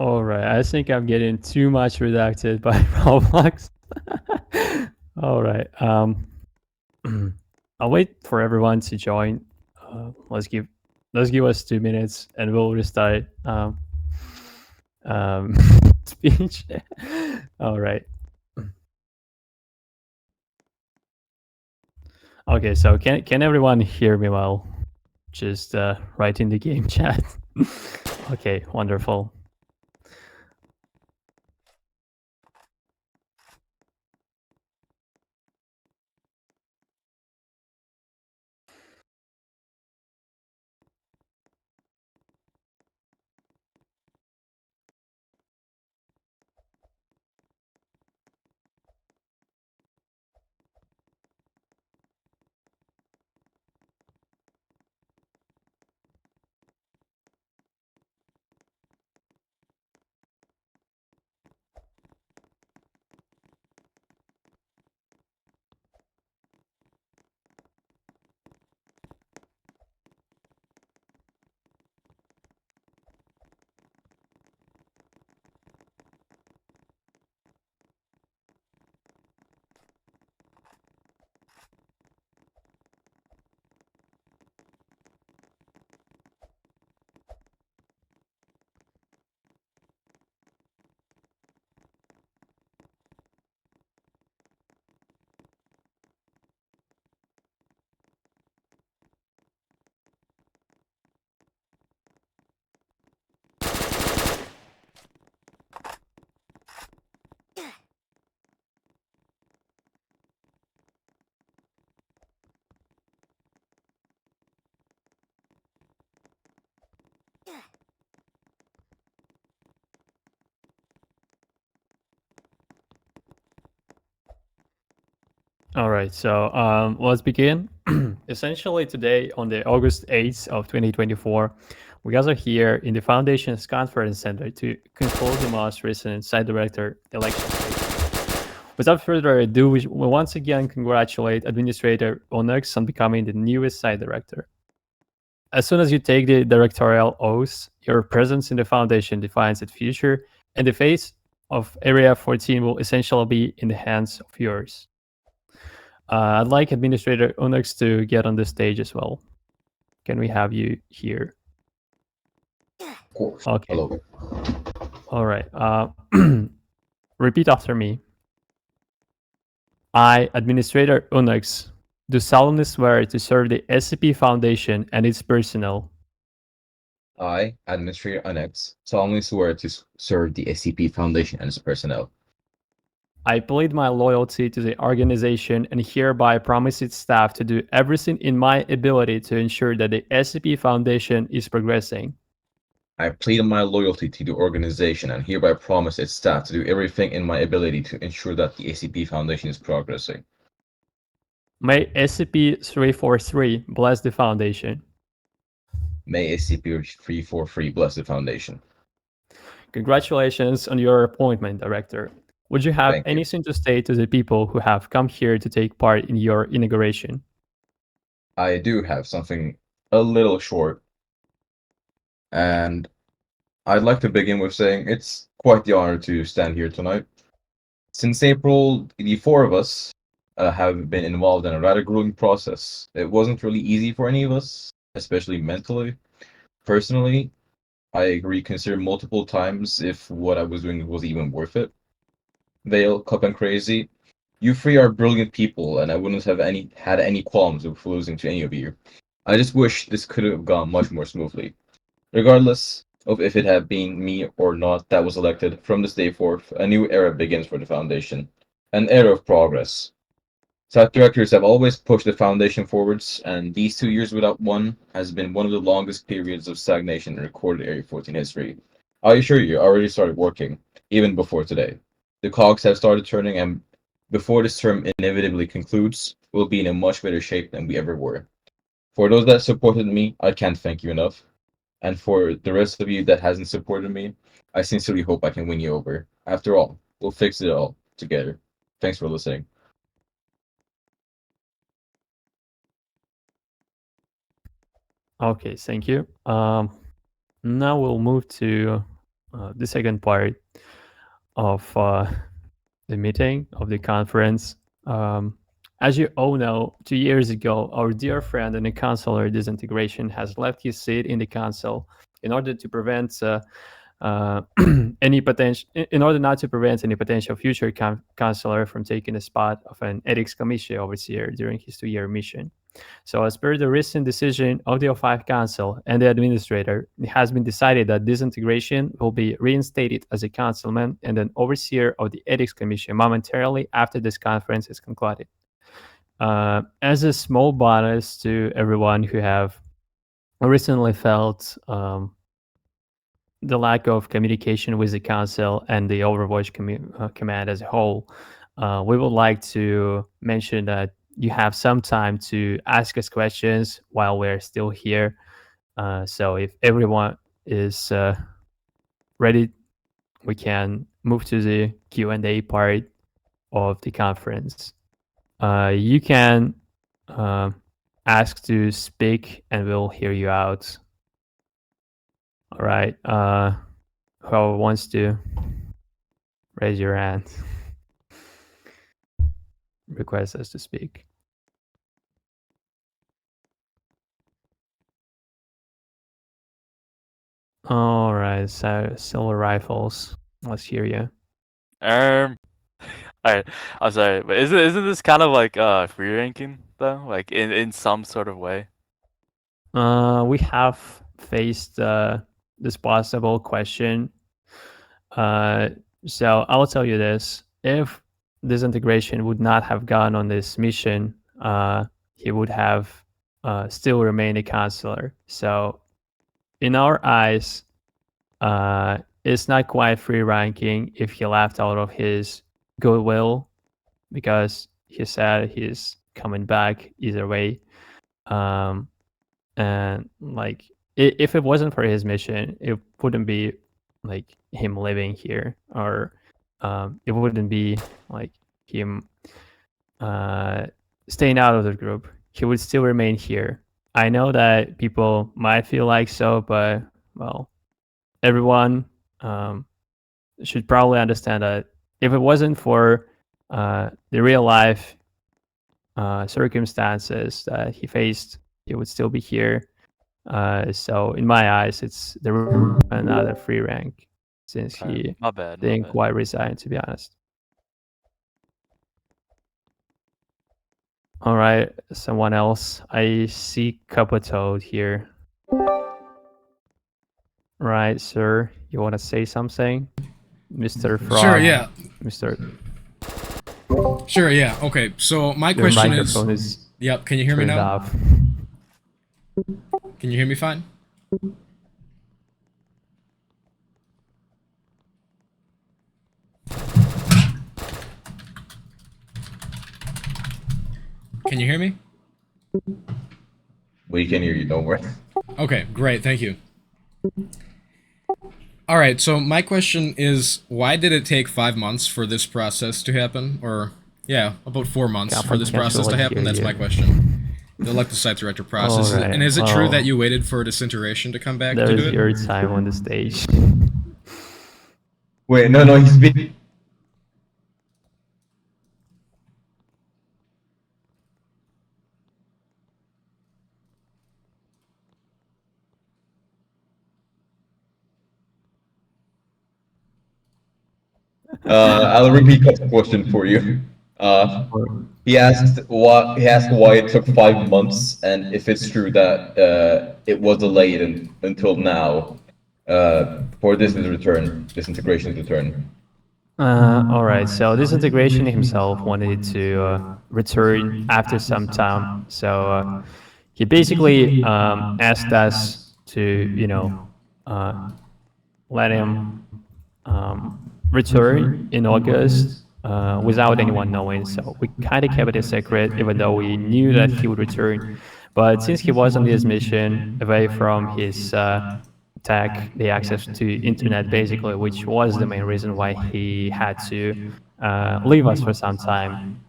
All right, I think I'm getting too much redacted by Roblox. All right, I'll wait for everyone to join. Let's give us 2 minutes, and we'll restart um, speech. All right. Okay, so can everyone hear me well? Just write in the game chat. Okay, wonderful. All right, so let's begin. Essentially, today, on the August 8th of 2024, we guys are here in the Foundation's Conference Center to conclude the most recent site director election cycle. Without further ado, we once again congratulate Administrator unex on becoming the newest site director. As soon as you take the directorial oath, your presence in the Foundation defines its future, and the face of Area 14 will essentially be in the hands of yours. I'd like Administrator unex to get on the stage as well. Can we have you here? Of course. Okay. Hello. All right. Repeat after me. I, Administrator unex, do solemnly swear to serve the SCP Foundation and its personnel. I, Administrator Unex, solemnly swear to serve the SCP Foundation and its personnel. I plead my loyalty to the organization and hereby promise its staff to do everything in my ability to ensure that the SCP Foundation is progressing. I plead my loyalty to the organization and hereby promise its staff to do everything in my ability to ensure that the SCP Foundation is progressing. May SCP-343 bless the Foundation. May SCP-343 bless the Foundation. Congratulations on your appointment, Director. Would you have Thank you. anything to say to the people who have come here to take part in your inauguration? I do have something a little short, and I'd like to begin with saying it's quite the honor to stand here tonight. Since April, the four of us have been involved in a rather grueling process. It wasn't really easy for any of us, especially mentally. Personally, I reconsidered multiple times if what I was doing was even worth it. Vale, Cup, and Crazy, you three are brilliant people, and I wouldn't have had any qualms with losing to any of you. I just wish this could have gone much more smoothly. Regardless of if it had been me or not that was elected, from this day forth, a new era begins for the Foundation. An era of progress. Site directors have always pushed the Foundation forwards, and these 2 years without one has been one of the longest periods of stagnation in recorded Area 14 history. I assure you, I already started working, even before today. The cogs have started turning, and before this term inevitably concludes, we'll be in a much better shape than we ever were. For those that supported me, I can't thank you enough. And for the rest of you that hasn't supported me, I sincerely hope I can win you over. After all, we'll fix it all together. Thanks for listening. Okay, thank you. Now we'll move to the second part of the meeting of the conference. Um, as you all know, 2 years ago, our dear friend and the counselor disintegration has left his seat in the council in order to prevent uh, any potential, in order not to prevent any potential future counselor from taking the spot of an ethics commission overseer during his 2 year mission. So, as per the recent decision of the O5 Council and the administrator, it has been decided that this integration will be reinstated as a councilman and an overseer of the Ethics Commission momentarily after this conference is concluded. As a small bonus to everyone who have recently felt the lack of communication with the council and the Overwatch command as a whole, we would like to mention that you have some time to ask us questions while we're still here. So if everyone is ready, we can move to the Q&A part of the conference. You can uh, ask to speak and we'll hear you out. All right. Who wants to raise your hand? Request us to speak. All right, so silver rifles. Let's hear you. Um, alright, I'm sorry, but isn't this kind of like free ranking though? Like in some sort of way? We have faced this possible question. So I'll tell you this: if this integration would not have gone on this mission, he would have still remained a counselor. So, in our eyes, it's not quite free ranking if he left out of his goodwill because he said he's coming back either way. Um, and like, if it wasn't for his mission, it wouldn't be like him living here, or it wouldn't be like him uh, staying out of the group. He would still remain here. I know that people might feel like so, but well, everyone should probably understand that if it wasn't for the real life circumstances that he faced, he would still be here. So in my eyes, it's another free rank since he My bad, my didn't bad. quite resign, to be honest. All right, someone else. I see Toad here. Right, sir. You want to say something, Mr. Frog? Sure, yeah. Mr. Sure, yeah. Okay, so my Your question microphone is Yep, can you hear me turned now? off. Can you hear me fine? Can you hear me? We can hear you, don't worry. Okay, great, thank you. Alright, so my question is, why did it take 5 months for this process to happen? Or, yeah, about 4 months Yeah, for this can't process to really happen? hear That's you. my question. The elect the site director process. Alright, And is it true well, that you waited for disintegration to come back There to do is it? your time on the stage. Wait, no, he's been. I'll repeat the question for you. He asked why it took 5 months, and if it's true that it was delayed until now for this integration's return. All right. So this integration himself wanted to return after some time. So he basically asked us to, let him return in August without anyone knowing. So we kind of kept it a secret, even though we knew that he would return. But since he was on this mission away from his tech, the access to internet, basically, which was the main reason why he had to leave us for some time.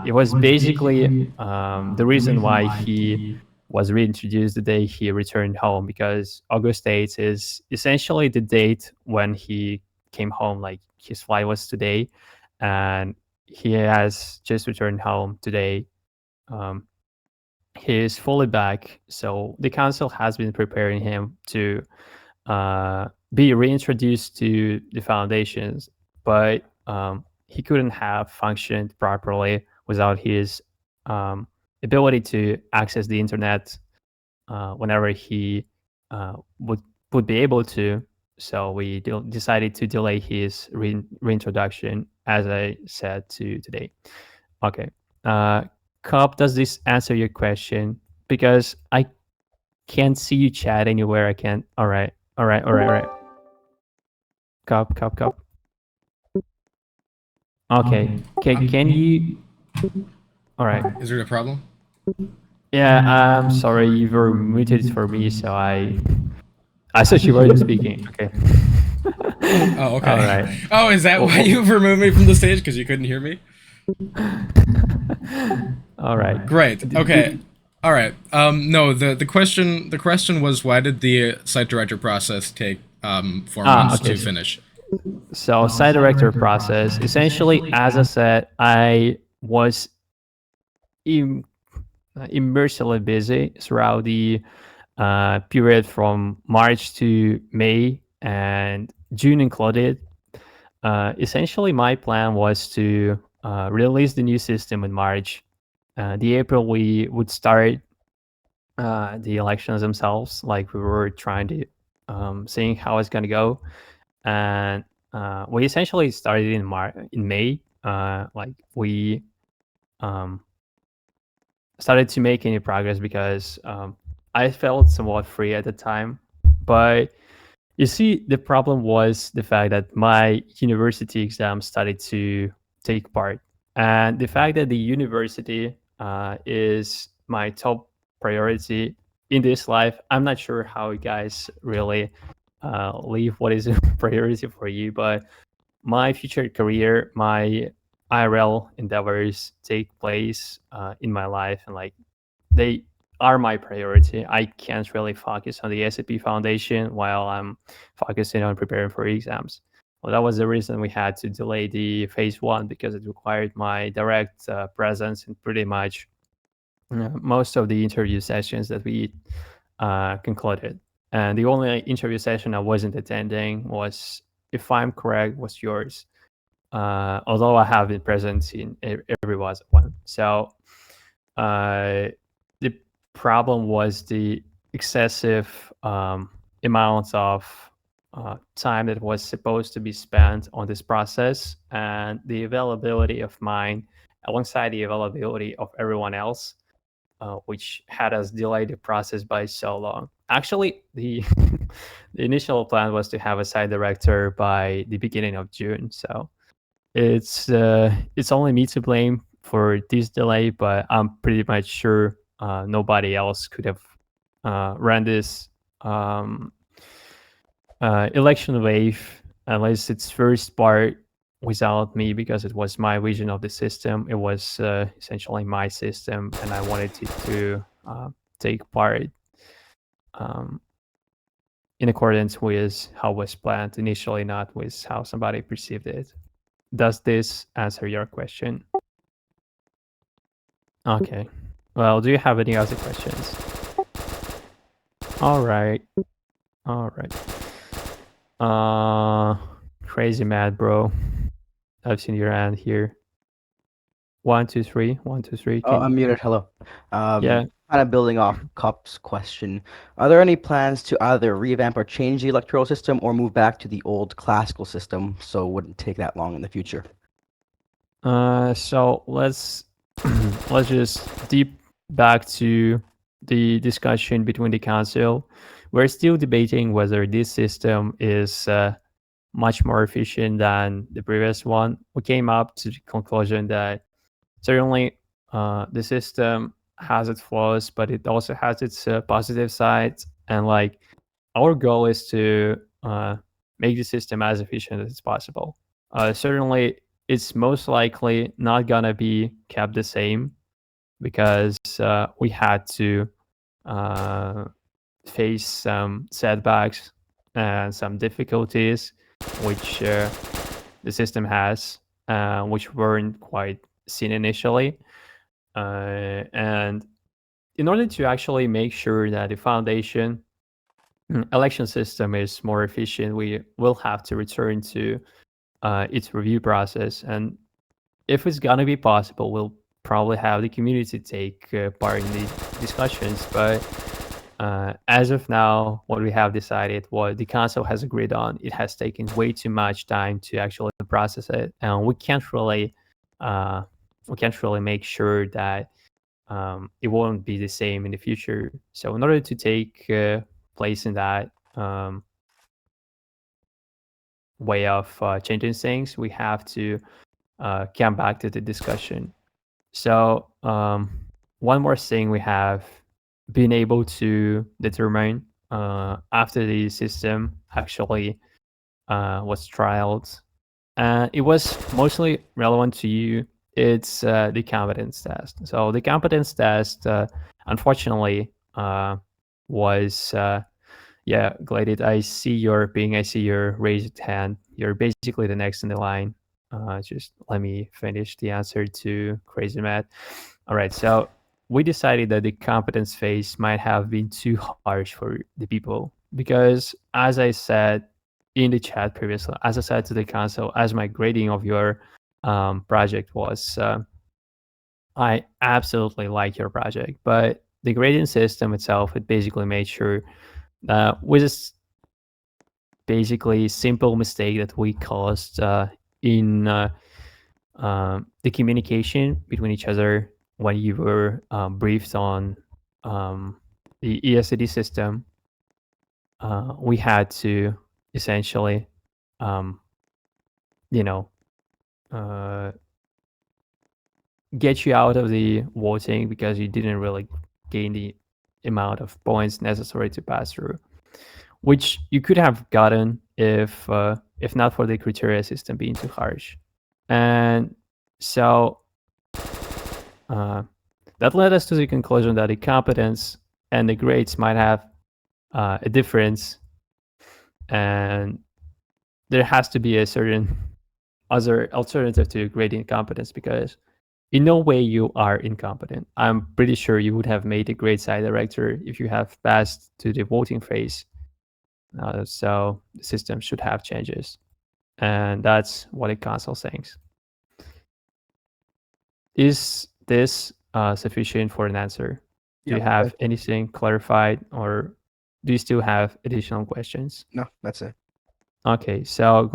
It was basically the reason why he was reintroduced the day he returned home, because August 8th is essentially the date when he came home. Like his flight was today, and he has just returned home today. Um, he is fully back, so the council has been preparing him to be reintroduced to the foundations, but he couldn't have functioned properly without his um, ability to access the internet whenever he would be able to. So we decided to delay his reintroduction, as I said to today. Okay. Cobb, does this answer your question? Because I can't see you chat anywhere. I can't. All right. All right. All right. All right. Cup, cup, cup. Okay. Can you? All right. Is there a problem? Yeah. I'm sorry. You were muted for me, so I thought you weren't speaking. Okay. Oh, okay. All right. Oh, is that why you removed me from the stage? Because you couldn't hear me? All right. Great. Okay. All right. No, the question was, why did the site director process take 4 months okay. to finish? So site director process. Essentially, as I said, I was immersively busy throughout the period from March to May and June included. Essentially, my plan was to release the new system in March. The April, we would start the elections themselves. Like we were trying to seeing how it's gonna go, and we essentially started in May. Like we um, started to make any progress because I felt somewhat free at the time. But you see, the problem was the fact that my university exam started to take part, and the fact that the university is my top priority in this life. I'm not sure how you guys really leave what is a priority for you, but my future career, my IRL endeavors take place in my life, and like they are my priority. I can't really focus on the SAP Foundation while I'm focusing on preparing for exams. Well, that was the reason we had to delay the phase one, because it required my direct presence in pretty much most of the interview sessions that we concluded. And the only interview session I wasn't attending was, if I'm correct, was yours. Although I have been present in every was one. So the problem was the excessive amount of time that was supposed to be spent on this process, and the availability of mine alongside the availability of everyone else, which had us delay the process by so long. Actually, the the initial plan was to have a site director by the beginning of June. So it's only me to blame for this delay, but I'm pretty much sure nobody else could have ran this election wave, unless its first part, without me, because it was my vision of the system. It was essentially my system, and I wanted it to take part um, in accordance with how it was planned initially, not with how somebody perceived it. Does this answer your question? Okay. Well, do you have any other questions? All right. All right. Crazy mad, bro. I've seen your hand here. 1, 2, 3. 1, 2, 3. Oh, I'm muted. Hello. Yeah. Kind of building off Cup's question. Are there any plans to either revamp or change the electoral system or move back to the old classical system so it wouldn't take that long in the future? So let's let's just deep back to the discussion between the council. We're still debating whether this system is much more efficient than the previous one. We came up to the conclusion that certainly the system has its flaws, but it also has its positive sides. And like our goal is to make the system as efficient as possible. Certainly, it's most likely not gonna be kept the same, because we had to face some setbacks and some difficulties which the system has, which weren't quite seen initially. And in order to actually make sure that the foundation election system is more efficient, we will have to return to its review process. And if it's gonna be possible, we'll probably have the community take part in the discussions. But as of now, what we have decided, what the council has agreed on, it has taken way too much time to actually process it, and we can't really make sure that it won't be the same in the future. So in order to take place in that way of changing things, we have to come back to the discussion. So one more thing we have been able to determine after the system actually was trialed, and it was mostly relevant to you. It's the competence test. So the competence test, unfortunately, was yeah, Gladed. I see your ping. I see your raised hand. You're basically the next in the line. Just let me finish the answer to Crazy Matt. All right. So we decided that the competence phase might have been too harsh for the people because, as I said in the chat previously, as I said to the council, as my grading of your project was, I absolutely like your project, but the grading system itself, it basically made sure with a basically simple mistake that we caused in the communication between each other when you were briefed on the ESCD system. We had to essentially, you know, uh, get you out of the voting because you didn't really gain the amount of points necessary to pass through, which you could have gotten if not for the criteria system being too harsh. And so that led us to the conclusion that the competence and the grades might have a difference, and there has to be a certain other alternative to grading competence because in no way you are incompetent. I'm pretty sure you would have made a great site director if you have passed to the voting phase. So the system should have changes, and that's what the council thinks. Is this sufficient for an answer? Do you Yep, have anything clarified, or do you still have additional questions? No, that's it. Okay, so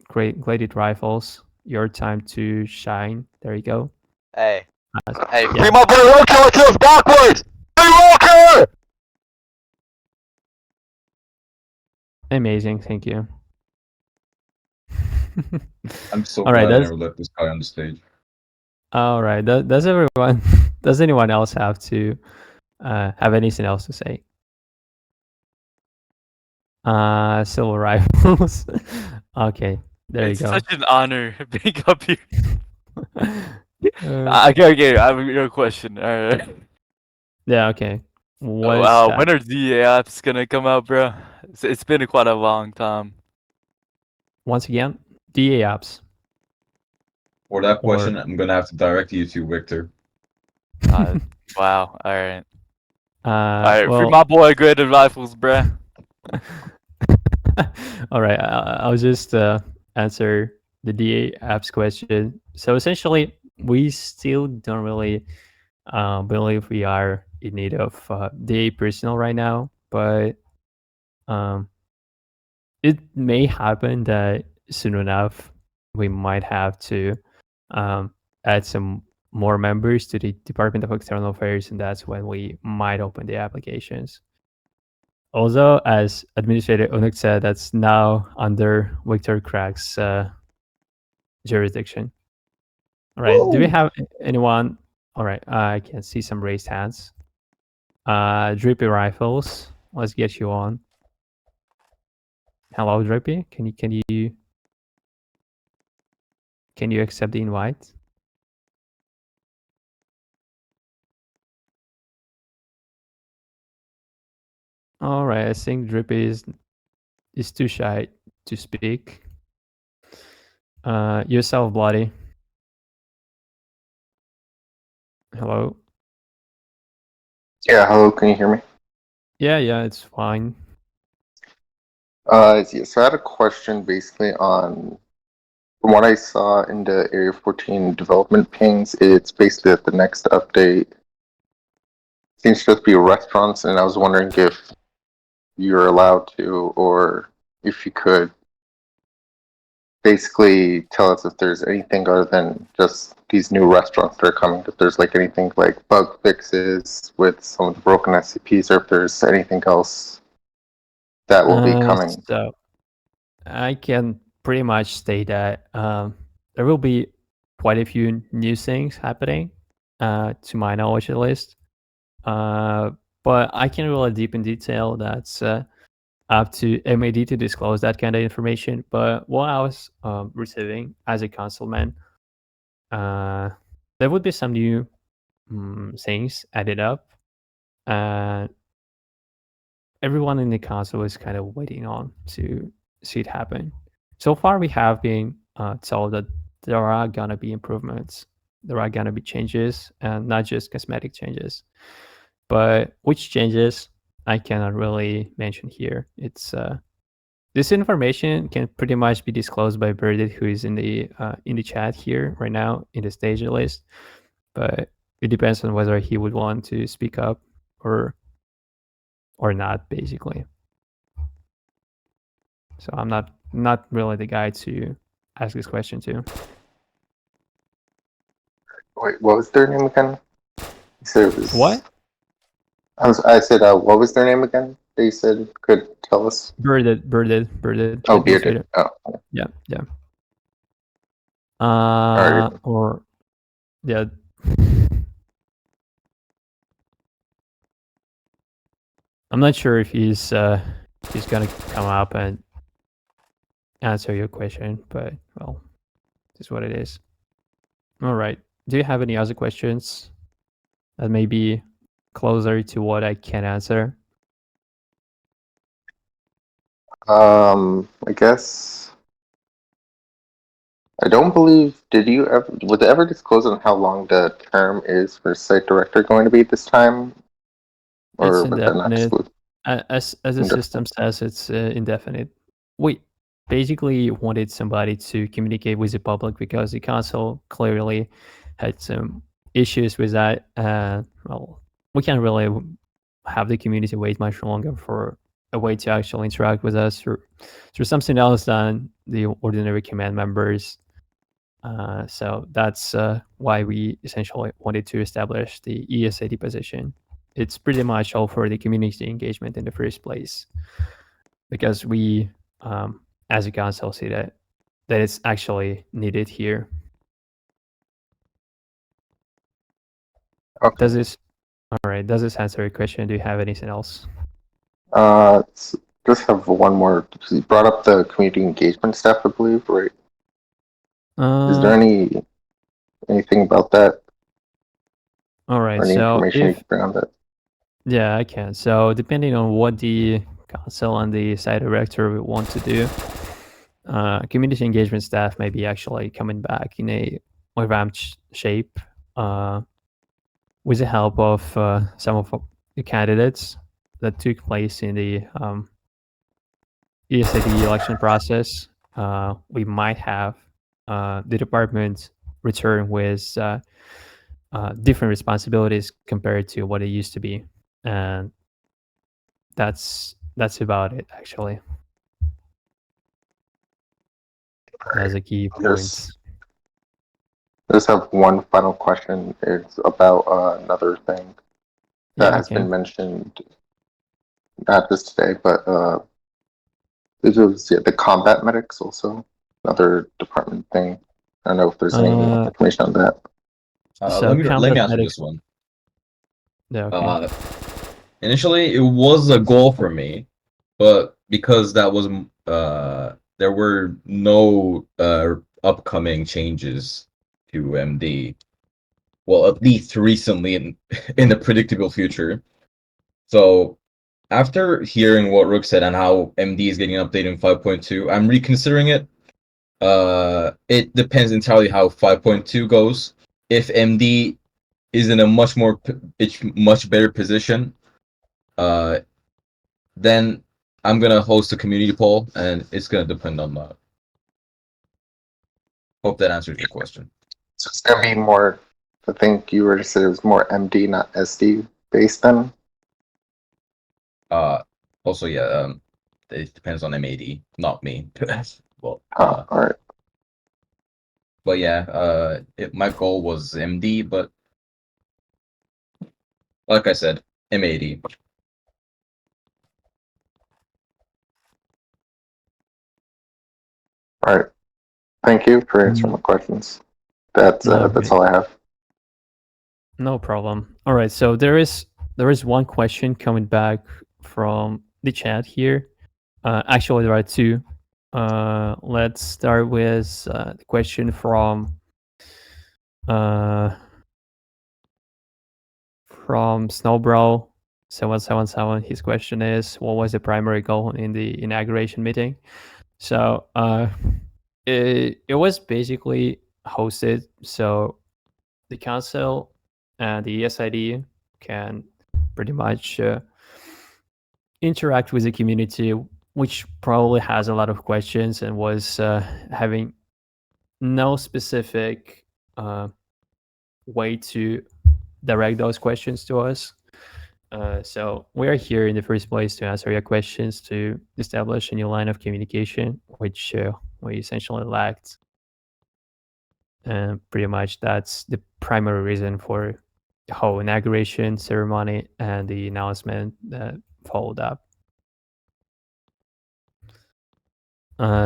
graded rifles, your time to shine. There you go. Hey, hey, Yeah. free my boy Walker, let's us backwards! Free Walker! Amazing, thank you. I'm so All right, glad I that's never let this guy on the stage. all right. Does everyone? Does anyone else have to have anything else to say? Silver rifles. Okay, there It's you go. such an honor being up here. Uh, Okay, I have a question. Alright. yeah. Okay. What is that? When are DA apps gonna come out, bro? It's been quite a long time. Once again, DA apps. For that Or question, I'm gonna have to direct you to Victor. Wow, alright. uh, Alright, free well, my boy graded rifles, bruh. all right. I'll just answer the DA apps question. So essentially, we still don't really believe we are in need of DA personnel right now, but um, it may happen that soon enough we might have to add some more members to the Department of External Affairs, and that's when we might open the applications. Also, as Administrator Unex said, that's now under Victor Crack's jurisdiction. All right. Do we have anyone? All right. I can see some raised hands. Drippy Rifles. Let's get you on. Hello, Drippy. Can you accept the invite? All right, I think Drippy is too shy to speak. Yourself, Bloody. Hello. Yeah, hello, can you hear me? Yeah, it's fine. Yeah, so I had a question basically on, from what I saw in the Area 14 development pings, it's basically that the next update seems to just be restaurants, and I was wondering if you're allowed to, or if you could, basically tell us if there's anything other than just these new restaurants that are coming, if there's like anything like bug fixes with some of the broken SCPs, or if there's anything else that will be coming. So I can pretty much state that there will be quite a few new things happening, to my knowledge at least. But I can't really deep in detail. That's up to MAD to disclose that kind of information. But what I was receiving as a councilman, there would be some new things added up. Everyone in the council is kind of waiting on to see it happen. So far, we have been told that there are gonna be improvements, there are gonna be changes, and not just cosmetic changes. But which changes I cannot really mention here. It's this information can pretty much be disclosed by Birdit, who is in the chat here right now in the stage list. But it depends on whether he would want to speak up or not, basically. So I'm not really the guy to ask this question to. Wait, what was their name again? You said it was... What? I said, what was their name again? They said could tell us. Birded. Oh, Bearded. Oh, Yeah. Alright. Or yeah. I'm not sure if he's gonna come up and answer your question, but well, this is what it is. All right. Do you have any other questions that may be closer to what I can answer? I guess I don't believe. Would they ever disclose on how long the term is for site director going to be this time, It's or was that not indefinite. disclosed? As the system says, it's indefinite. We basically wanted somebody to communicate with the public because the council clearly had some issues with that. Well, we can't really have the community wait much longer for a way to actually interact with us through something else than the ordinary command members. So that's why we essentially wanted to establish the ESAD position. It's pretty much all for the community engagement in the first place, because we, as a council, see that it's actually needed here. Okay. Does this answer your question? Do you have anything else? Just have one more. You brought up the community engagement staff, I believe, right? Is there anything about that? All right. Or any So information you can bring on that? yeah, I can. So depending on what the council and the site director want to do, community engagement staff may be actually coming back in a revamped shape, with the help of some of the candidates that took place in the ESAD election process. We might have the department return with different responsibilities compared to what it used to be, and that's about it, actually. That's a key point. I just have one final question. It's about another thing that has been mentioned, not just today, but this was the combat medics also, another department thing. I don't know if there's any information on that. Let me answer this one. Yeah, okay. Initially, it was a goal for me, but because that was there were no upcoming changes to MD. Well, at least recently in the predictable future. So after hearing what Rook said and how MD is getting an update in 5.2, I'm reconsidering it. It depends entirely how 5.2 goes. If MD is in a much better position, then I'm gonna host a community poll, and it's gonna depend on that. Hope that answers your question. So it's gonna be more. I think you were to say it was more MD, not SD based then. Also, yeah, it depends on MAD, not me. Well, All right. but yeah, my goal was MD, but like I said, MAD. All right. Thank you for answering my questions. That's all I have. No problem. All right, so there is one question coming back from the chat here. Actually, there are two. Let's start with the question from Snowbrow 777. His question is, what was the primary goal in the inauguration meeting? So it was basically hosted so the council and the ESID can pretty much interact with the community, which probably has a lot of questions and was having no specific way to direct those questions to us. So we are here in the first place to answer your questions, to establish a new line of communication, which we essentially lacked. And pretty much that's the primary reason for the whole inauguration ceremony and the announcement that followed up.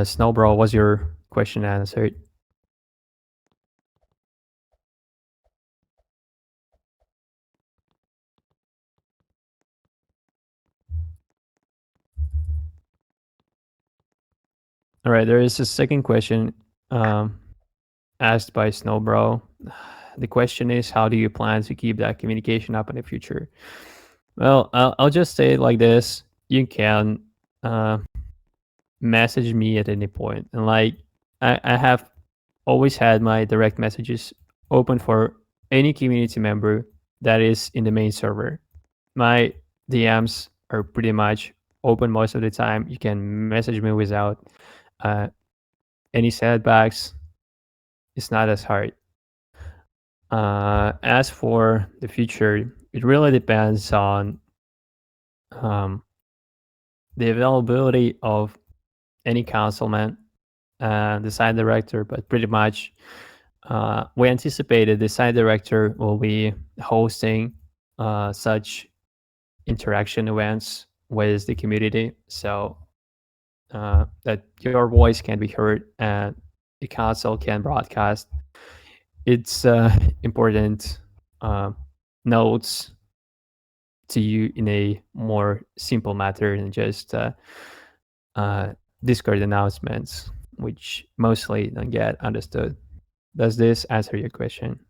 Snowball, was your question answered? All right, there is a second question asked by Snowbro. The question is, how do you plan to keep that communication up in the future? Well, I'll just say it like this. You can message me at any point. And like, I have always had my direct messages open for any community member that is in the main server. My DMs are pretty much open most of the time. You can message me without any setbacks. It's not as hard. As for the future, it really depends on the availability of any councilman and the site director, but pretty much we anticipated the site director will be hosting such interaction events with the community so that your voice can be heard and the council can broadcast its important notes to you in a more simple matter than just Discord announcements, which mostly don't get understood. Does this answer your question?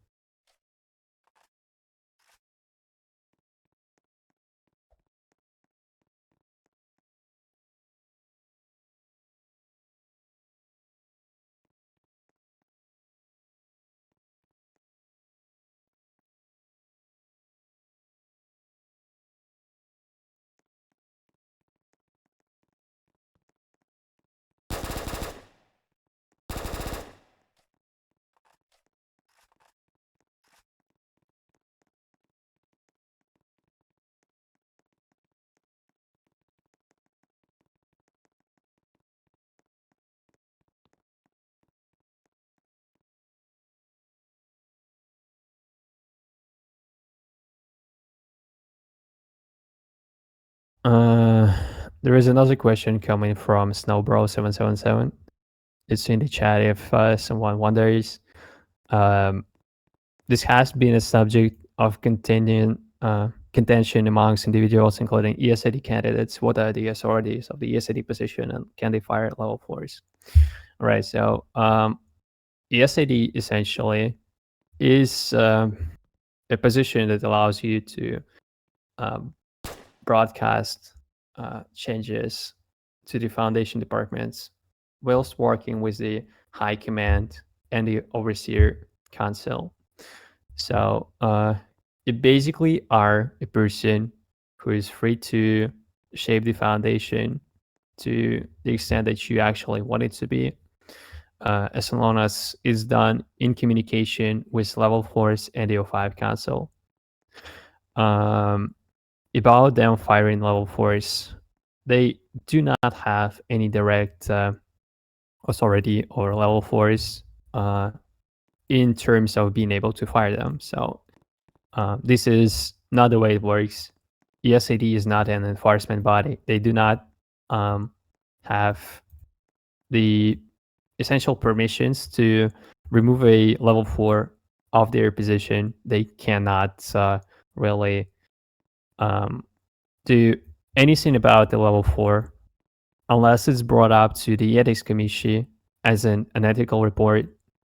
There is another question coming from Snowbro777. It's in the chat if someone wonders. This has been a subject of contention amongst individuals, including ESID candidates. What are the authorities of the ESID position and can they fire at level 4s? All right, so ESID essentially is a position that allows you to broadcast changes to the foundation departments whilst working with the high command and the overseer council. So you basically are a person who is free to shape the foundation to the extent that you actually want it to be, as long as it's done in communication with level 4s and the O5 council. About them firing level 4s, they do not have any direct authority over level 4s in terms of being able to fire them. So this is not the way it works. ESAD is not an enforcement body. They do not have the essential permissions to remove a level 4 of their position. They cannot really do anything about the level 4 unless it's brought up to the ethics committee as an ethical report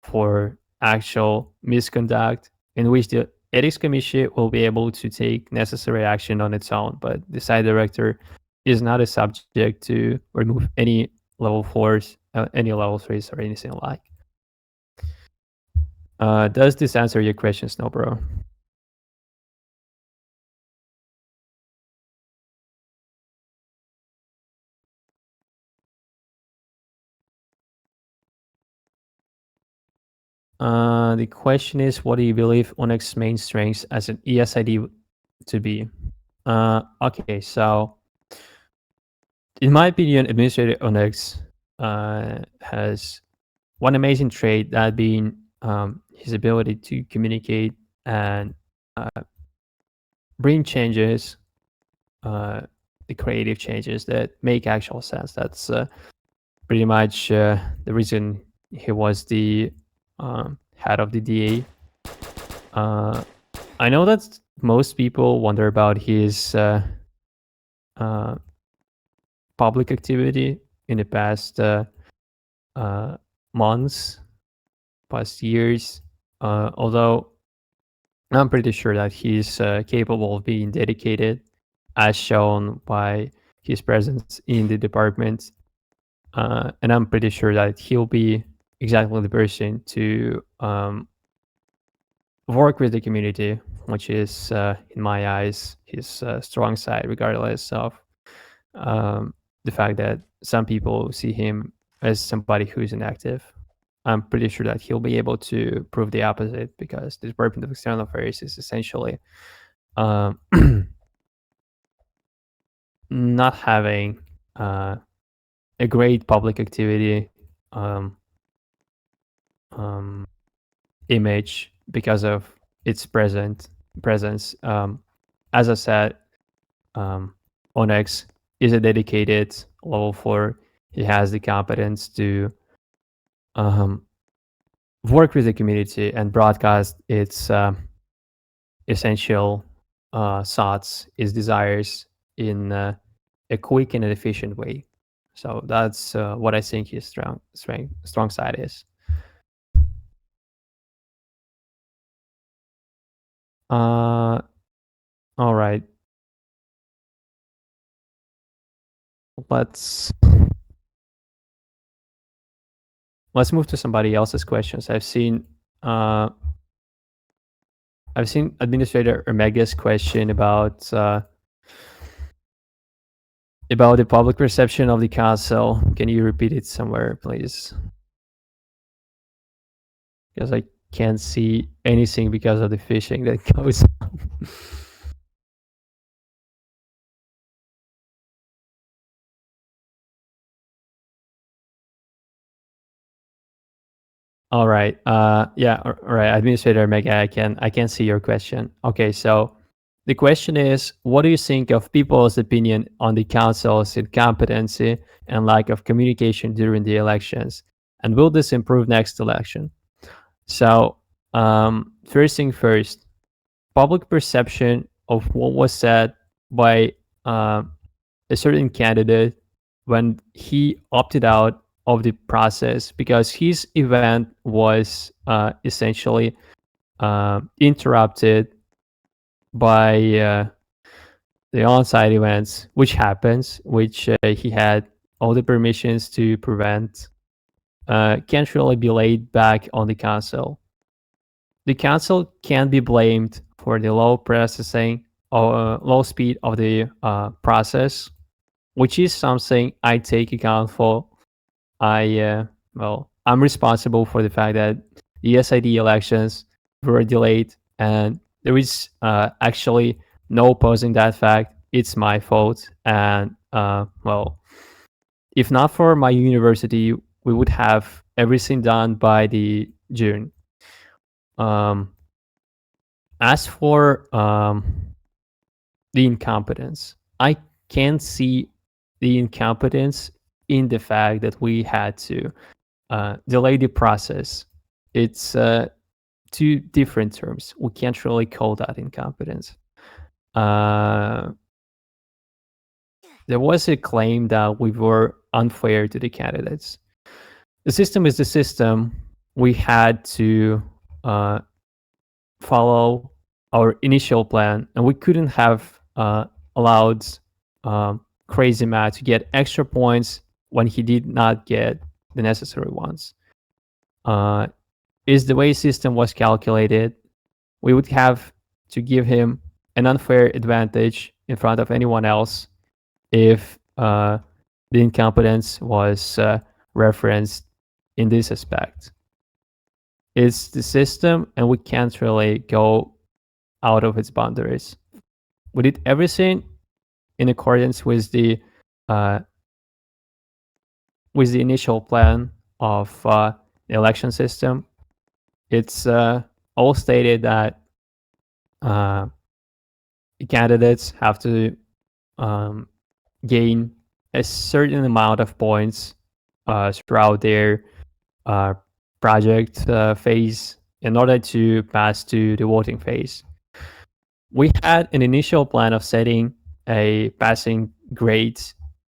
for actual misconduct, in which the ethics committee will be able to take necessary action on its own. But the site director is not a subject to remove any level 4s, any level 3s, or anything like. Does this answer your question, Snowbro? The question is, what do you believe unex main strengths as an ESID to be? Okay, so in my opinion, Administrator unex has one amazing trait, that being his ability to communicate and bring changes, the creative changes that make actual sense. That's pretty much the reason he was the head of the DA. I know that most people wonder about his public activity in the past months, past years, although I'm pretty sure that he's capable of being dedicated, as shown by his presence in the department. And I'm pretty sure that he'll be exactly the person to work with the community, which is, in my eyes, his strong side, regardless of the fact that some people see him as somebody who's inactive. I'm pretty sure that he'll be able to prove the opposite, because the Department of External Affairs is essentially not having a great public activity image because of its presence. As I said, Onyx is a dedicated level 4. He has the competence to work with the community and broadcast its essential thoughts, its desires in a quick and an efficient way. So that's what I think his strong side is. All right. Let's move to somebody else's questions. I've seen Administrator Omega's question about the public perception of the council. Can you repeat it somewhere, please? Because I can't see anything because of the phishing that goes on. All right. Yeah. All right. Administrator Omega, I can see your question. Okay. So the question is, what do you think of people's opinion on the council's incompetency and lack of communication during the elections? And will this improve next election? So first thing first, public perception of what was said by a certain candidate when he opted out of the process, because his event was essentially interrupted by the on-site events, which happens, which he had all the permissions to prevent, can't really be laid back on the council. The council can be blamed for the low processing or low speed of the process, which is something I take account for. I'm responsible for the fact that the SID elections were delayed, and there is actually no opposing that fact. It's my fault, and if not for my university, we would have everything done by the June. As for the incompetence, I can see the incompetence in the fact that we had to delay the process. It's two different terms. We can't really call that incompetence. There was a claim that we were unfair to the candidates. The system is the system. We had to follow our initial plan, and we couldn't have allowed Crazy Matt to get extra points when he did not get the necessary ones. Is the way system was calculated, we would have to give him an unfair advantage in front of anyone else if the incompetence was referenced in this aspect. It's the system, and we can't really go out of its boundaries. We did everything in accordance with the initial plan of the election system. It's all stated that candidates have to gain a certain amount of points throughout their project phase in order to pass to the voting phase. We had an initial plan of setting a passing grade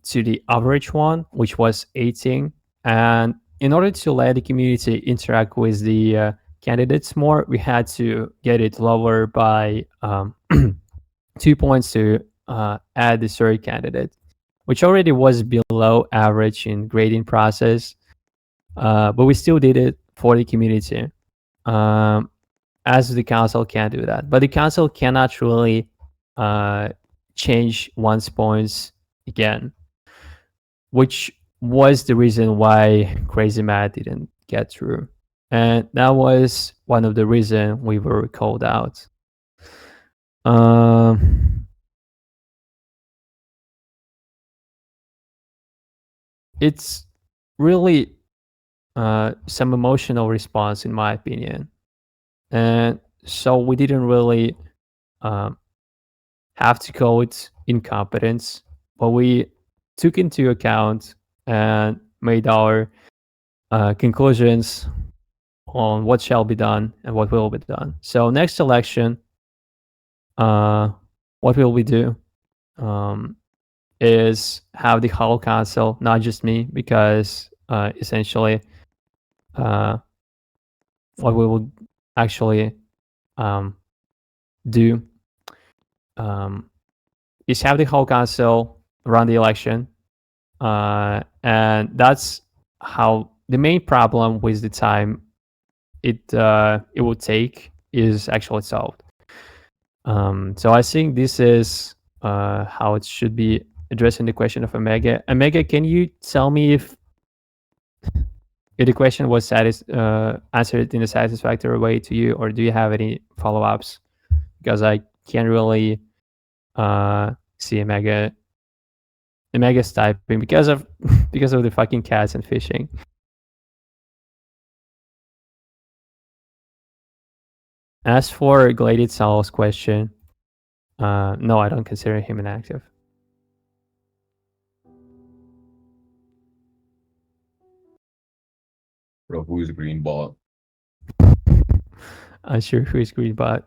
to the average one, which was 18. And in order to let the community interact with the candidates more, we had to get it lower by 2 points to add the third candidate, which already was below average in grading process. But we still did it for the community. As the council can do that, but the council cannot really change one's points again, which was the reason why Crazy Matt didn't get through, and that was one of the reasons we were called out. It's really some emotional response, in my opinion, and so we didn't really have to call it incompetence, but we took into account and made our conclusions on what shall be done and what will be done. So next election, what will we do is have the whole council, not just me, because essentially what we will actually do is have the whole council run the election, and that's how the main problem with the time it would take is actually solved. So I think this is how it should be addressing the question of Omega. Omega, can you tell me if the question was answered in a satisfactory way to you, or do you have any follow-ups? Because I can't really see Omega's typing because of the fucking cats and fishing. As for Gladed Sal's question, no, I don't consider him inactive. Bro, who is Greenbot? I'm sure who is Greenbot.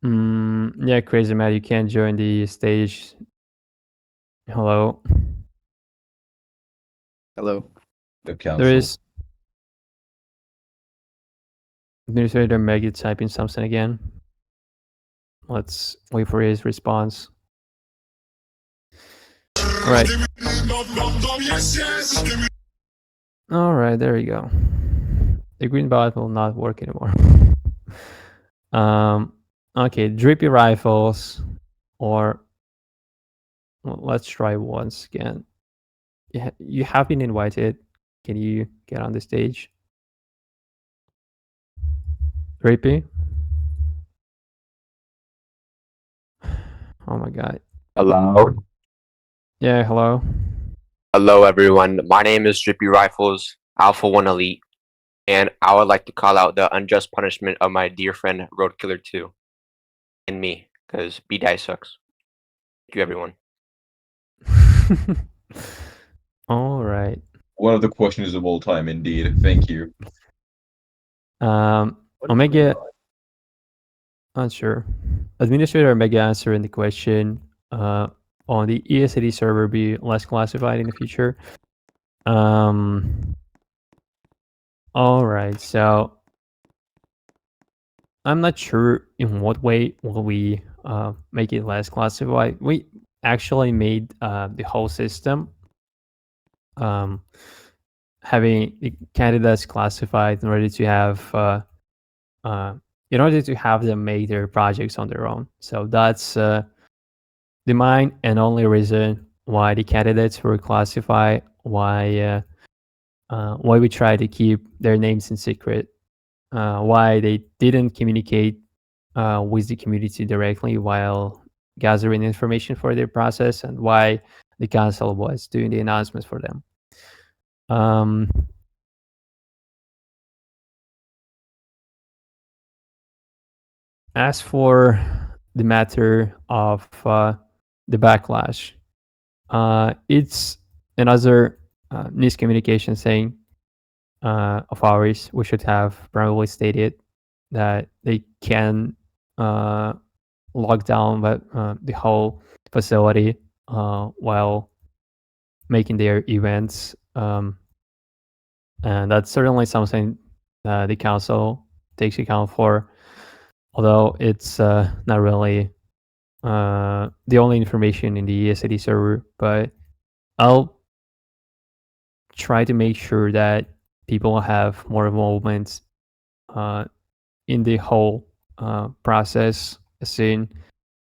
Yeah, Crazy Matt, you can't join the stage. Hello. Hello. The council. There is Administrator Maggie typing something again. Let's wait for his response. All right. All right, there you go. The green bot will not work anymore. Okay, drippy rifles, or well, let's try once again. You have been invited. Can you get on the stage? Drippy? Oh my god. Hello. Yeah, hello. Hello, everyone. My name is Drippy Rifles, Alpha 1 Elite, and I would like to call out the unjust punishment of my dear friend Roadkiller 2 and me, because B-Die sucks. Thank you, everyone. All right. One of the questions of all time, indeed. Thank you. Omega. Unsure. Administrator Omega answering the question. On the ESD server be less classified in the future. All right. So I'm not sure in what way will we make it less classified. We actually made the whole system having the candidates classified in order to have them make their projects on their own. So that's the main and only reason why the candidates were classified. Why we try to keep their names in secret. Why they didn't communicate with the community directly while gathering information for their process, and why the council was doing the announcements for them. As for the matter of the backlash, it's another miscommunication thing of ours. We should have probably stated that they can lock down the whole facility while making their events. And that's certainly something the council takes account for, although it's not really the only information in the ESD server. But I'll try to make sure that people have more involvement in the whole process soon,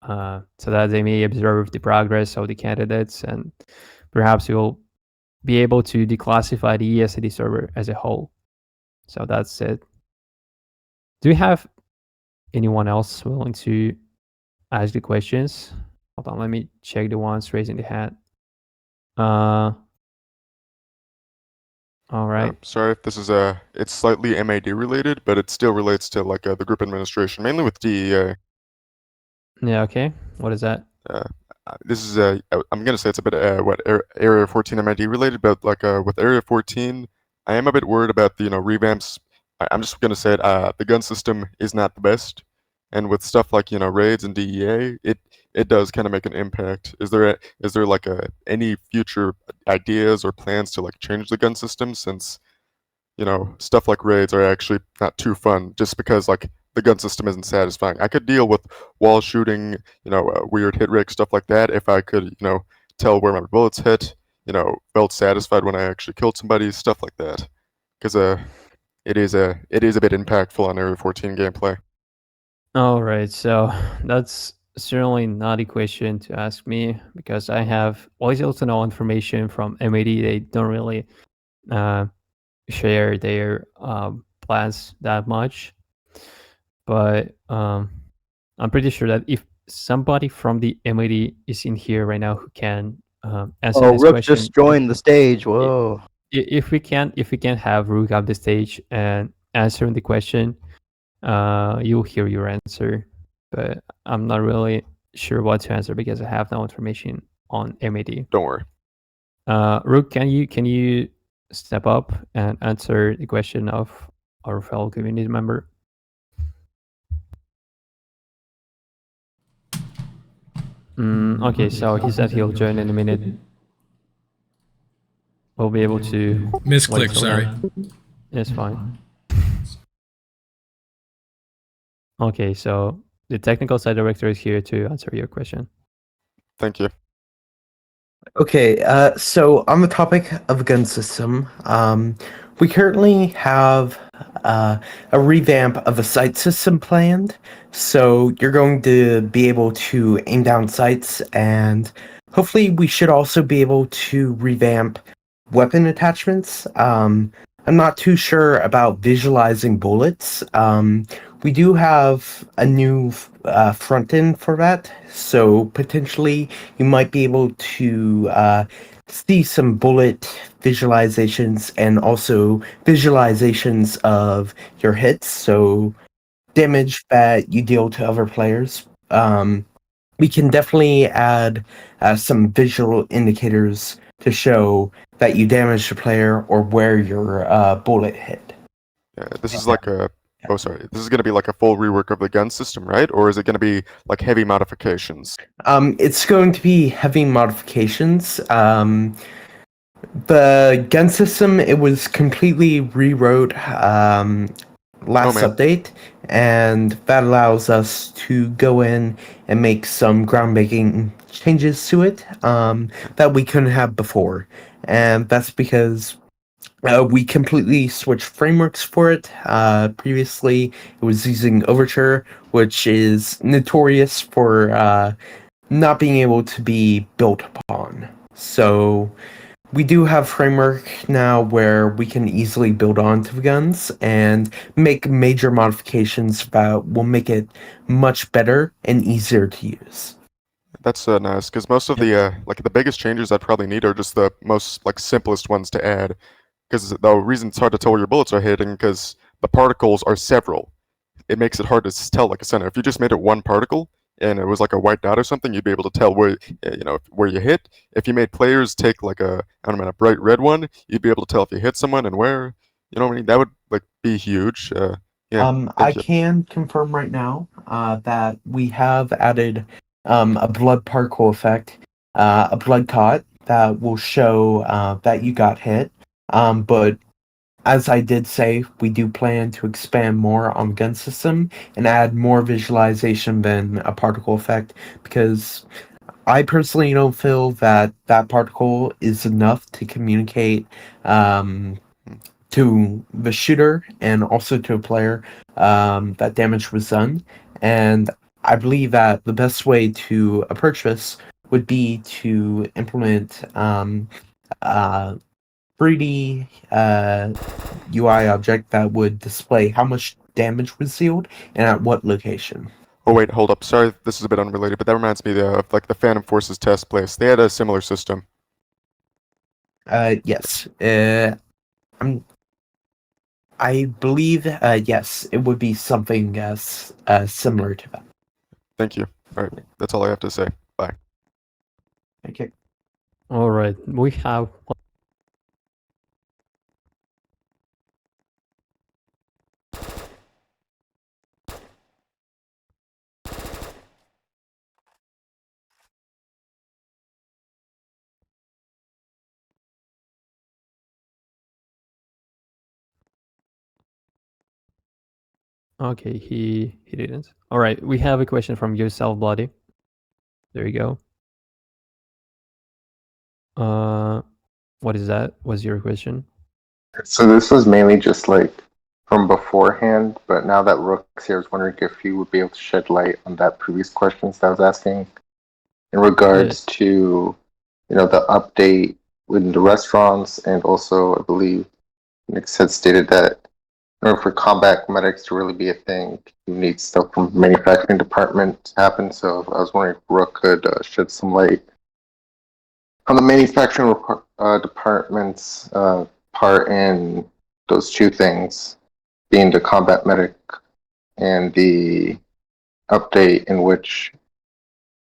so that they may observe the progress of the candidates, and perhaps you'll be able to declassify the ESD server as a whole. So that's it. Do you have anyone else willing to ask the questions? Hold on, let me check the ones raising the hand. All right. Sorry if this is it's slightly MAD related, but it still relates to like the group administration, mainly with DEA. Yeah. Okay. What is that? This is I'm gonna say it's a bit Area 14 MID related, but like with Area 14, I am a bit worried about the revamps. I'm just gonna say it. The gun system is not the best, and with stuff like raids and DEA, it does kind of make an impact. Is there like any future ideas or plans to like change the gun system, since stuff like raids are actually not too fun just because like the gun system isn't satisfying. I could deal with wall shooting, weird hit rig, stuff like that if I could, tell where my bullets hit, felt satisfied when I actually killed somebody, stuff like that. Because it is a bit impactful on Area 14 gameplay. All right. So that's certainly not a question to ask me, because I have also no information from MAD. They don't really share their plans that much. But I'm pretty sure that if somebody from the MAD is in here right now who can answer this Rook question, just joined the stage. Whoa. if we can have Rook up the stage and answering the question, you'll hear your answer. But I'm not really sure what to answer because I have no information on MAD. Don't worry. Rook, can you step up and answer the question of our fellow community member? Okay, so he said he'll join in a minute. We'll be able to Misclick, till sorry. then. It's fine. Okay, so the technical side director is here to answer your question. Thank you. Okay, so on the topic of gun system, we currently have a revamp of the sight system planned. So you're going to be able to aim down sights, and hopefully we should also be able to revamp weapon attachments. I'm not too sure about visualizing bullets. We do have a new front end for that, so potentially you might be able to see some bullet visualizations and also visualizations of your hits, so damage that you deal to other players. We can definitely add some visual indicators to show that you damaged a player or where your bullet hit. Yeah, this is like a. Oh, sorry. This is going to be like a full rework of the gun system, right? Or is it going to be like heavy modifications? It's going to be heavy modifications. The gun system, it was completely rewrote last man. update, and that allows us to go in and make some groundbreaking changes to it that we couldn't have before. And that's because we completely switched frameworks for it. Previously, it was using Overture, which is notorious for not being able to be built upon. So we do have framework now where we can easily build onto the guns and make major modifications that will make it much better and easier to use. That's nice, because most of the like the biggest changes I'd probably need are just the most like simplest ones to add. Because the reason it's hard to tell where your bullets are hitting, because the particles are several. It makes it hard to tell like a center. If you just made it one particle and it was like a white dot or something, you'd be able to tell where where you hit. If you made players take like a bright red one, you'd be able to tell if you hit someone and where. You know what I mean? That would like be huge. Yeah. I Thank you. can confirm right now that we have added a blood particle effect, a blood clot that will show that you got hit. But as I did say, we do plan to expand more on the gun system and add more visualization than a particle effect, because I personally don't feel that that particle is enough to communicate to the shooter and also to a player that damage was done. And I believe that the best way to approach this would be to implement 3D UI object that would display how much damage was dealt and at what location. Oh wait, hold up. Sorry, this is a bit unrelated, but that reminds me of like the Phantom Forces test place. They had a similar system. Yes. I believe, yes, it would be something similar to that. Thank you. All right, that's all I have to say. Bye. Okay. All right, we have. Okay, he didn't. All right, we have a question from yourself, Bloody. There you go. What is that? What's your question? So this was mainly just like from beforehand, but now that Rook's here, I was wondering if you would be able to shed light on that previous questions that I was asking in regards to, the update within the restaurants, and also I believe Nix had stated that in order for combat medics to really be a thing, you need stuff from the manufacturing department to happen. So I was wondering if Rook could shed some light on the manufacturing department's part in those two things, being the combat medic and the update in which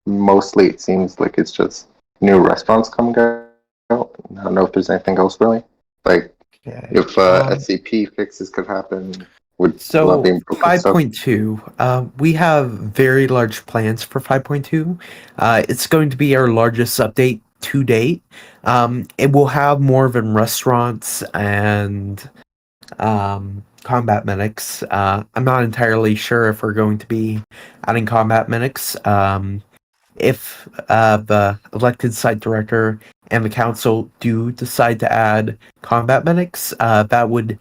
mostly it seems like it's just new restaurants coming out. I don't know if there's anything else really. Like if SCP fixes could happen, would So be improved and stuff? 5.2, we have very large plans for 5.2. It's going to be our largest update to date. It will have more of in restaurants and combat medics. I'm not entirely sure if we're going to be adding combat medics. If the elected site director and the council do decide to add combat medics, that would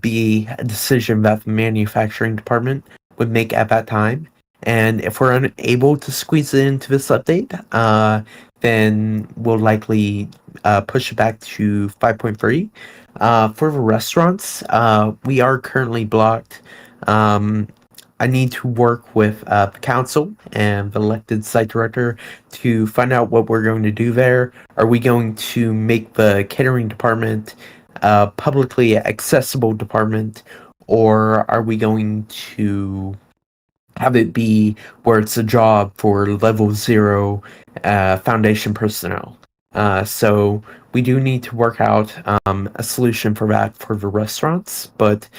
be a decision that the manufacturing department would make at that time. And if we're unable to squeeze it into this update, then we'll likely push it back to 5.3. For the restaurants, we are currently blocked. I need to work with the council and the elected site director to find out what we're going to do there. Are we going to make the catering department a publicly accessible department, or are we going to have it be where it's a job for level 0 foundation personnel? So we do need to work out a solution for that for the restaurants, but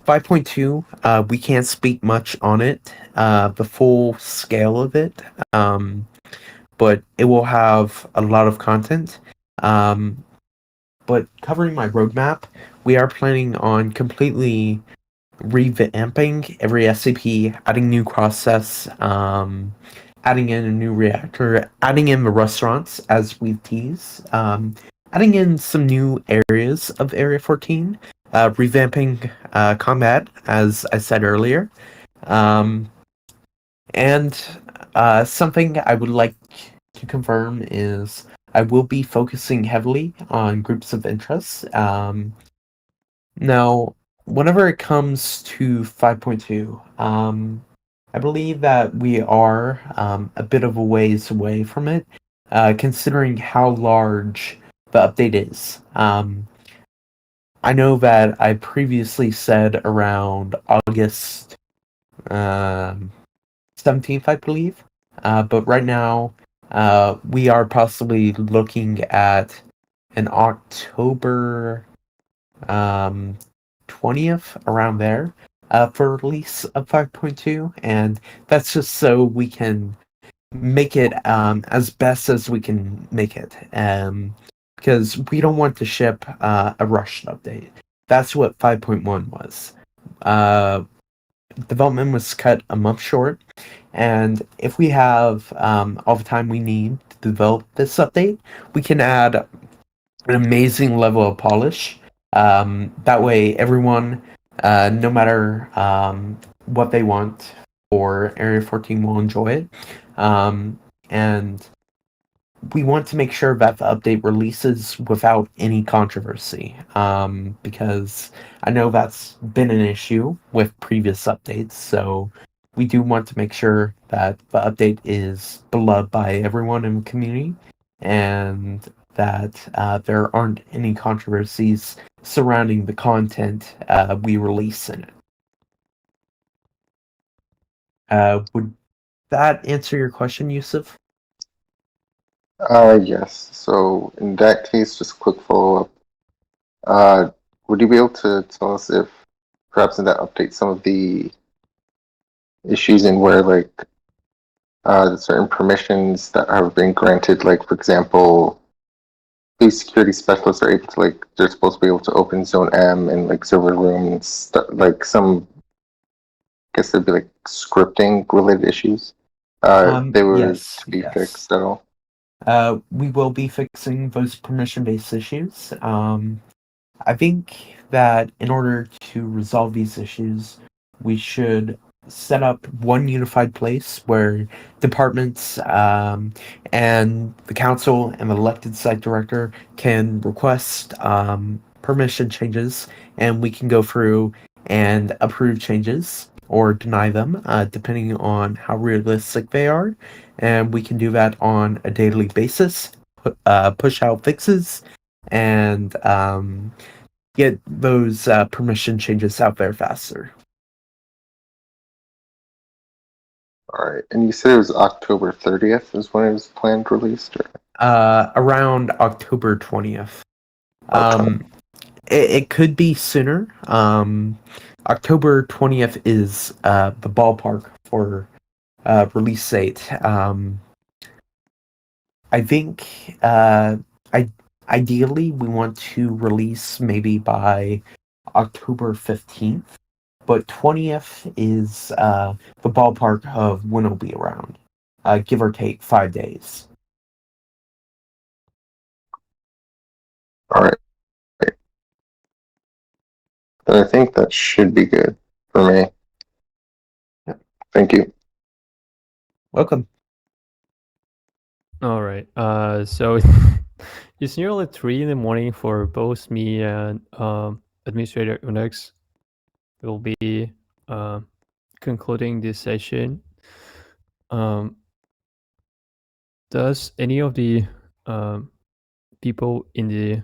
5.2, we can't speak much on it, the full scale of it, but it will have a lot of content. But covering my roadmap, we are planning on completely revamping every SCP, adding new process, adding in a new reactor, adding in the restaurants as we tease, adding in some new areas of Area 14, revamping combat, as I said earlier. And something I would like to confirm is I will be focusing heavily on groups of interest. Now, whenever it comes to 5.2, I believe that we are a bit of a ways away from it, considering how large the update is. I know that I previously said around August 17th, I believe, but right now we are possibly looking at an October 20th, around there, for release of 5.2, and that's just so we can make it as best as we can make it, because we don't want to ship a rushed update. That's what 5.1 was. Development was cut a month short, and if we have all the time we need to develop this update, we can add an amazing level of polish. That way, everyone, no matter what they want for Area 14, will enjoy it. And we want to make sure that the update releases without any controversy, because I know that's been an issue with previous updates. So we do want to make sure that the update is beloved by everyone in the community, and that there aren't any controversies surrounding the content we release in it. Would that answer your question, Yusuf? Yes. So in that case, just a quick follow-up. Would you be able to tell us if perhaps in that update some of the issues in where like certain permissions that have been granted, like for example, these security specialists are able to they're supposed to be able to open Zone M and like server rooms, like some, I guess it'd be like scripting related issues. They were Yes, to be yes. fixed at all. We will be fixing those permission-based issues. I think that in order to resolve these issues, we should set up one unified place where departments and the council and the elected site director can request permission changes, and we can go through and approve changes or deny them, depending on how realistic they are. And we can do that on a daily basis, push out fixes, and get those permission changes out there faster. All right, and you said it was October 30th is when it was planned released, or? Around October 20th. it could be sooner. October 20th is the ballpark for release date. I think ideally we want to release maybe by October 15th, but 20th is the ballpark of when it'll be around, give or take 5 days. All right. Then I think that should be good for me. Yep. Thank you. Welcome. All right. So it's nearly 3 in the morning for both me and Administrator Unex. We'll be concluding this session. Does any of the people in the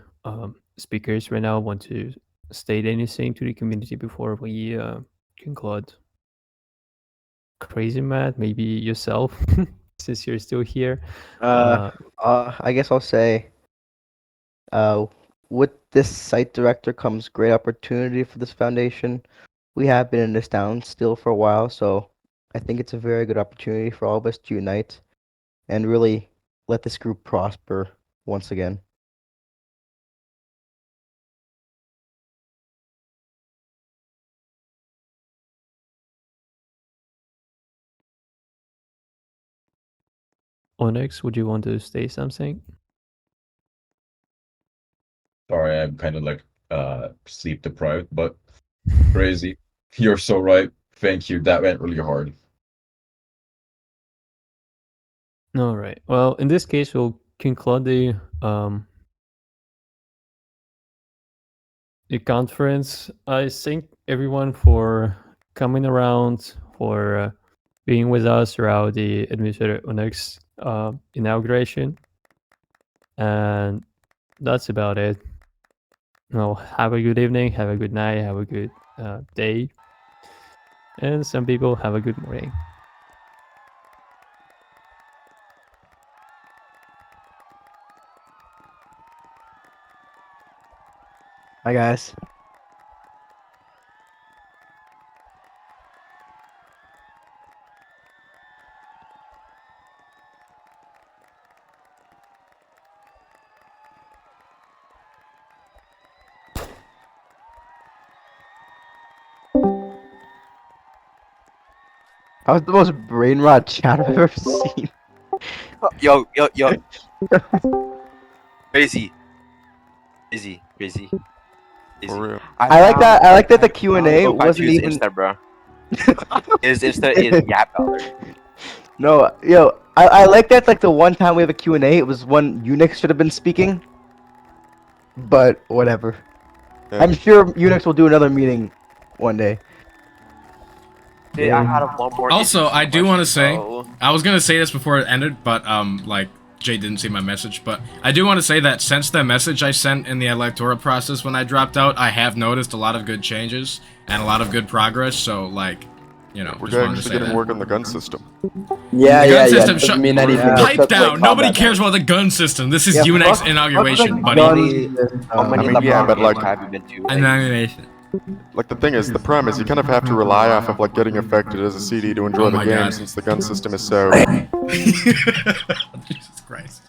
speakers right now want to state anything to the community before we conclude? Crazy Matt, maybe yourself, since you're still here. I guess I'll say, with this site director comes great opportunity for this foundation. We have been in this town still for a while, so I think it's a very good opportunity for all of us to unite and really let this group prosper once again. Onyx, would you want to say something? Sorry, I'm kind of like sleep deprived, but crazy. You're so right. Thank you. That went really hard. All right. Well, in this case, we'll conclude the conference. I thank everyone for coming around, for being with us throughout the Administrator Unex inauguration, and that's about it. Well, have a good evening, have a good night, have a good day, and some people have a good morning. Hi guys. That was the most brain rot chat I've ever seen. Yo. Crazy. For real. I like that. I like that the Q&A Go back to wasn't his even. Insta, bro. His Insta is Yap Dollar. No, yo, I like that. Like the one time we have a Q&A, it was when Unix should have been speaking. But whatever. Yeah. I'm sure Unix will do another meeting one day. Dude, I had one more. Also, I do want to say, bro. I was gonna say this before it ended, but like Jay didn't see my message, but I do want to say that since the message I sent in the electoral process when I dropped out, I have noticed a lot of good changes and a lot of good progress. So like, you know, We're just wanted to actually say getting that. work on the gun system. Yeah, The gun yeah, yeah. system, Doesn't mean anything. Yeah. It's Pipe just down. like Nobody combat cares about the gun system. This is Yeah, Unix fuck inauguration, the buddy. guns. How many I mean, yeah, but, like- have you been to? Inauguration. Like, the thing is, the problem is you kind of have to rely off of, like, getting affected as a CD to enjoy Oh the my game God. since the gun system is so... Jesus Christ.